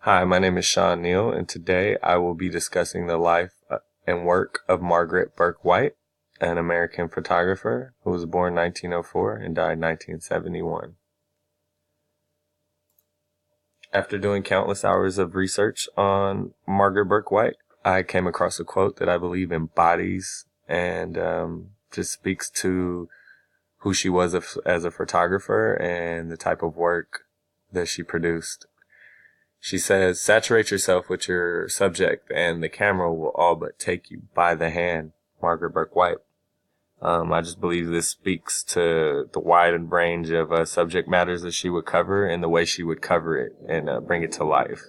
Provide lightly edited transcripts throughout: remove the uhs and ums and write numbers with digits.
Hi, my name is Sean Neal, and today I will be discussing the life and work of Margaret Bourke-White, an American photographer who was born 1904 and died 1971. After doing countless hours of research on Margaret Bourke-White, I came across a quote that I believe embodies and just speaks to who she was as a photographer and the type of work that she produced. She says, "Saturate yourself with your subject and the camera will all but take you by the hand." Margaret Bourke-White. I just believe this speaks to the wide range of subject matters that she would cover and the way she would cover it and bring it to life.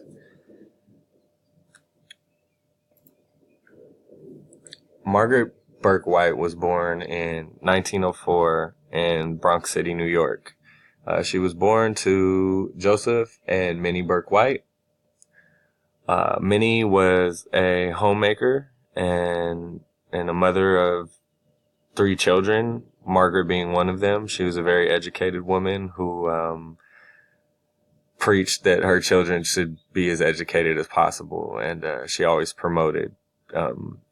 Margaret Bourke-White was born in 1904 in Bronx City, New York. She was born to Joseph and Minnie Bourke-White. Minnie was a homemaker and a mother of three children, Margaret being one of them. She was a very educated woman who preached that her children should be as educated as possible, and she always promoted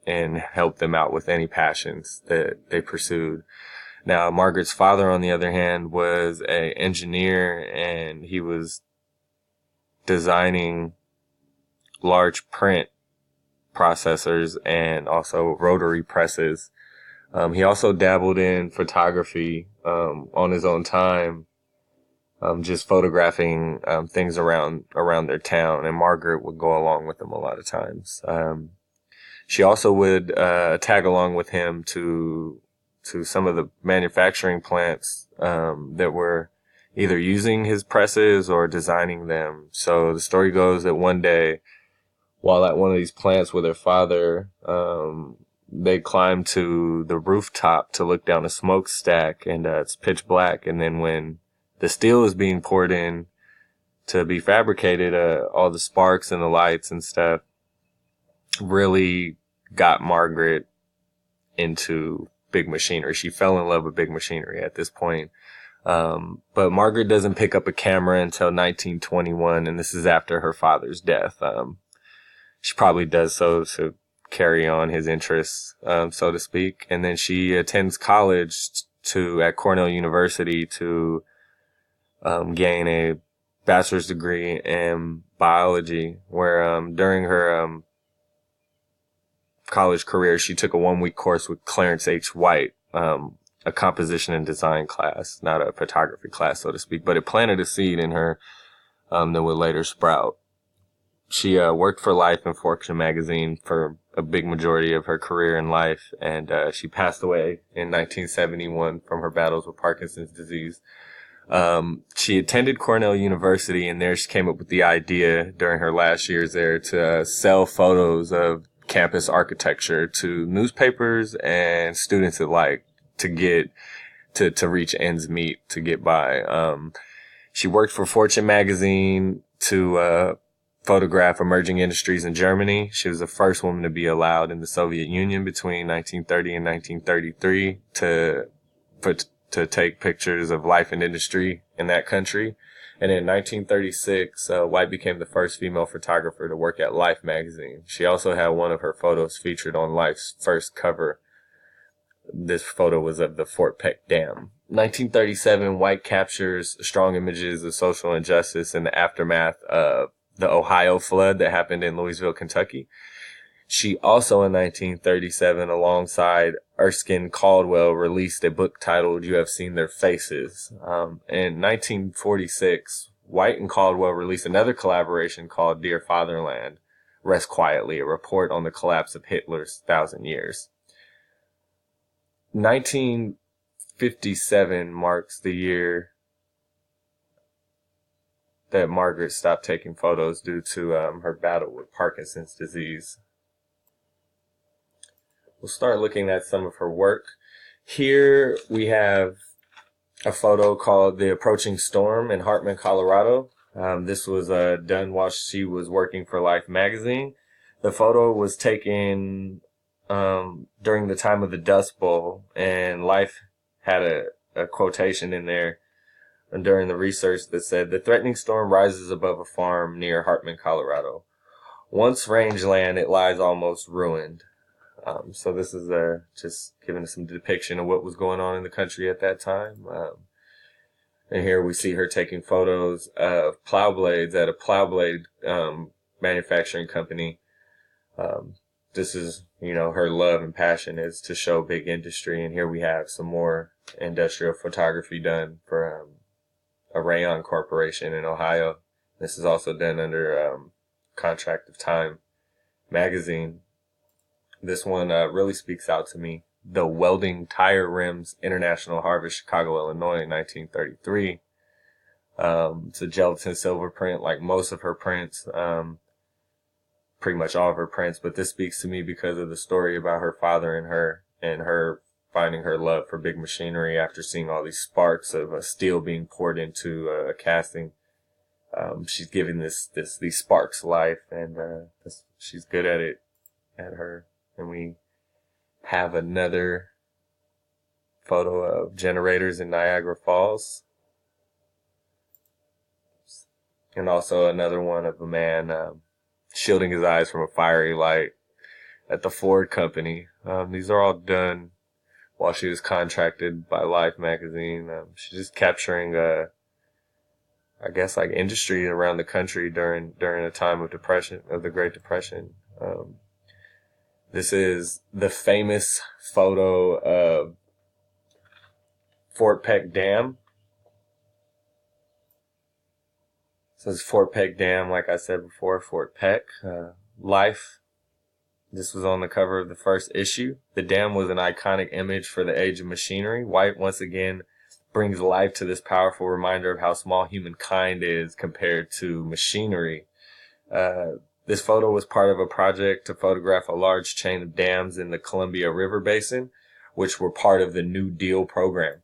and helped them out with any passions that they pursued. Now, Margaret's father, on the other hand, was an engineer, and he was designing large print processors and also rotary presses. He also dabbled in photography on his own time, just photographing things around their town, and Margaret would go along with him a lot of times. She also would tag along with him to some of the manufacturing plants that were either using his presses or designing them. So the story goes that one day, while at one of these plants with her father, they climbed to the rooftop to look down a smokestack, and it's pitch black. And then when the steel is being poured in to be fabricated, all the sparks and the lights and stuff really got Margaret into big machinery. She fell in love with big machinery at this point. But Margaret doesn't pick up a camera until 1921, and this is after her father's death. She probably does so to carry on his interests, so to speak. And then she attends college at Cornell University to gain a bachelor's degree in biology, where during her college career, she took a 1-week course with Clarence H. White, a composition and design class, not a photography class, so to speak, but it planted a seed in her that would later sprout. She worked for Life and Fortune magazine for a big majority of her career in life, and she passed away in 1971 from her battles with Parkinson's disease. She attended Cornell University, and there she came up with the idea during her last years there to sell photos of campus architecture to newspapers and students alike to get to reach ends meet, to get by. She worked for Fortune magazine to photograph emerging industries in Germany. She was the first woman to be allowed in the Soviet Union between 1930 and 1933 to take pictures of life and industry in that country. And in 1936, White became the first female photographer to work at Life magazine. She also had one of her photos featured on Life's first cover. This photo was of the Fort Peck Dam. 1937, White captures strong images of social injustice in the aftermath of the Ohio flood that happened in Louisville, Kentucky. She also in 1937, alongside Erskine Caldwell, released a book titled "You Have Seen Their Faces." In 1946, White and Caldwell released another collaboration called "Dear Fatherland, Rest Quietly, a report on the collapse of Hitler's 1,000 years." 1957 marks the year that Margaret stopped taking photos due to her battle with Parkinson's disease. We'll start looking at some of her work. Here we have a photo called "The Approaching Storm" in Hartman, Colorado. This was done while she was working for Life magazine. The photo was taken during the time of the Dust Bowl, and Life had a quotation in there during the research that said the threatening storm rises above a farm near Hartman, Colorado. Once rangeland, it lies almost ruined. So this is just giving us some depiction of what was going on in the country at that time. And here we see her taking photos of plow blades at a plow blade manufacturing company. This is, her love and passion is to show big industry. And here we have some more industrial photography done for a Rayon Corporation in Ohio. This is also done under contract of Time magazine. This one really speaks out to me. The Welding Tire Rims International Harvest, Chicago, Illinois, 1933. It's a gelatin silver print, like most of her prints, pretty much all of her prints. But this speaks to me because of the story about her father and her finding her love for big machinery after seeing all these sparks of steel being poured into a casting. She's giving these sparks life, and she's good at it, And we have another photo of generators in Niagara Falls. And also another one of a man shielding his eyes from a fiery light at the Ford Company. These are all done while she was contracted by Life magazine. She's just capturing, I guess, like industry around the country during a time of the Great Depression. This is the famous photo of Fort Peck Dam. This is Fort Peck Dam, like I said before, Fort Peck. Life. This was on the cover of the first issue. The dam was an iconic image for the age of machinery. White once again brings life to this powerful reminder of how small humankind is compared to machinery. This photo was part of a project to photograph a large chain of dams in the Columbia River Basin, which were part of the New Deal program.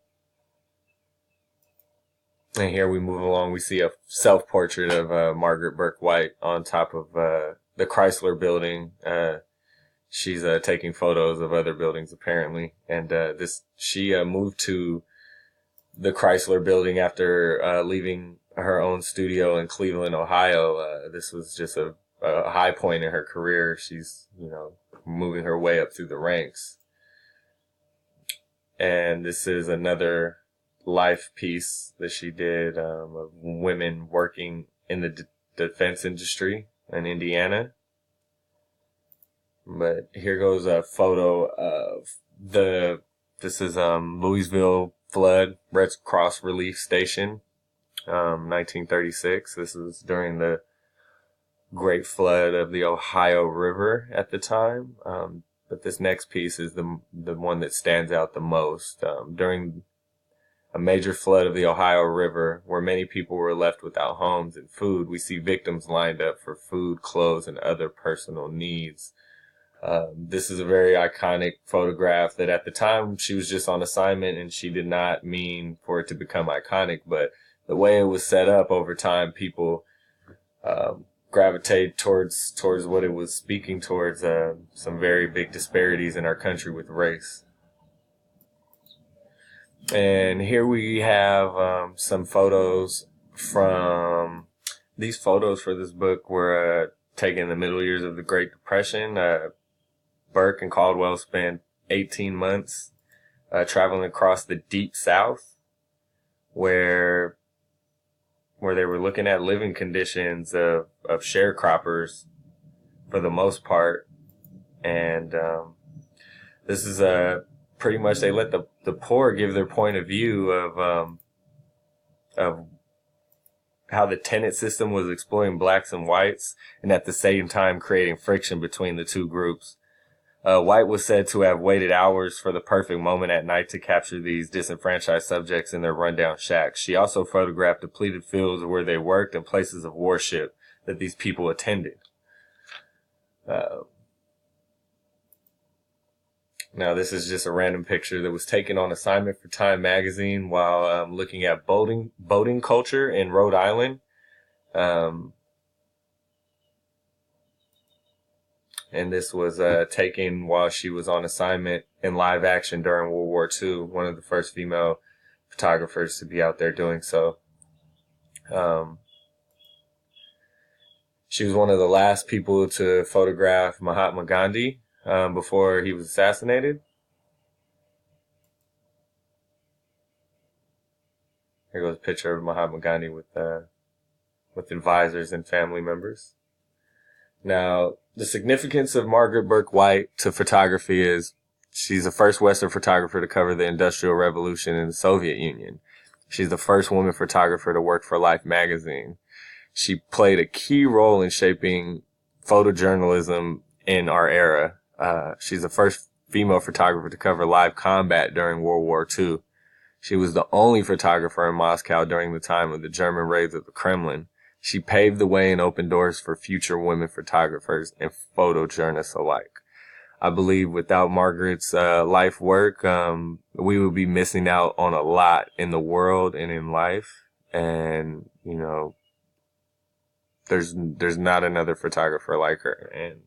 And here we move along. We see a self-portrait of Margaret Bourke-White on top of the Chrysler building. She's taking photos of other buildings, apparently. And she moved to the Chrysler building after leaving her own studio in Cleveland, Ohio. This was just a high point in her career. She's, moving her way up through the ranks. And this is another life piece that she did of women working in the defense industry in Indiana. But here goes a photo of this is Louisville flood, Red Cross Relief Station, 1936. This is during the great flood of the Ohio River at the time. But this next piece is the one that stands out the most. During a major flood of the Ohio River, where many people were left without homes and food, we see victims lined up for food, clothes, and other personal needs. This is a very iconic photograph that at the time she was just on assignment and she did not mean for it to become iconic, but the way it was set up over time, people gravitate towards what it was speaking towards, some very big disparities in our country with race. And here we have some photos from these photos for this book were taken in the middle years of the Great Depression. Burke and Caldwell spent 18 months traveling across the Deep South, where they were looking at living conditions of sharecroppers for the most part. And this is pretty much they let the poor give their point of view of how the tenant system was exploiting blacks and whites, and at the same time creating friction between the two groups. White was said to have waited hours for the perfect moment at night to capture these disenfranchised subjects in their rundown shacks. She also photographed depleted fields where they worked and places of worship that these people attended. Now, this is just a random picture that was taken on assignment for Time magazine while looking at boating culture in Rhode Island. And this was taken while she was on assignment in live action during World War II, one of the first female photographers to be out there doing so. Um, she was one of the last people to photograph Mahatma Gandhi before he was assassinated. Here goes a picture of Mahatma Gandhi with advisors and family members. Now, the significance of Margaret Bourke-White to photography is she's the first Western photographer to cover the Industrial Revolution in the Soviet Union. She's the first woman photographer to work for Life magazine. She played a key role in shaping photojournalism in our era. She's the first female photographer to cover live combat during World War II. She was the only photographer in Moscow during the time of the German raids of the Kremlin. She paved the way and opened doors for future women photographers and photojournalists alike. I believe without Margaret's life work, we would be missing out on a lot in the world and in life. And, you know, there's not another photographer like her. And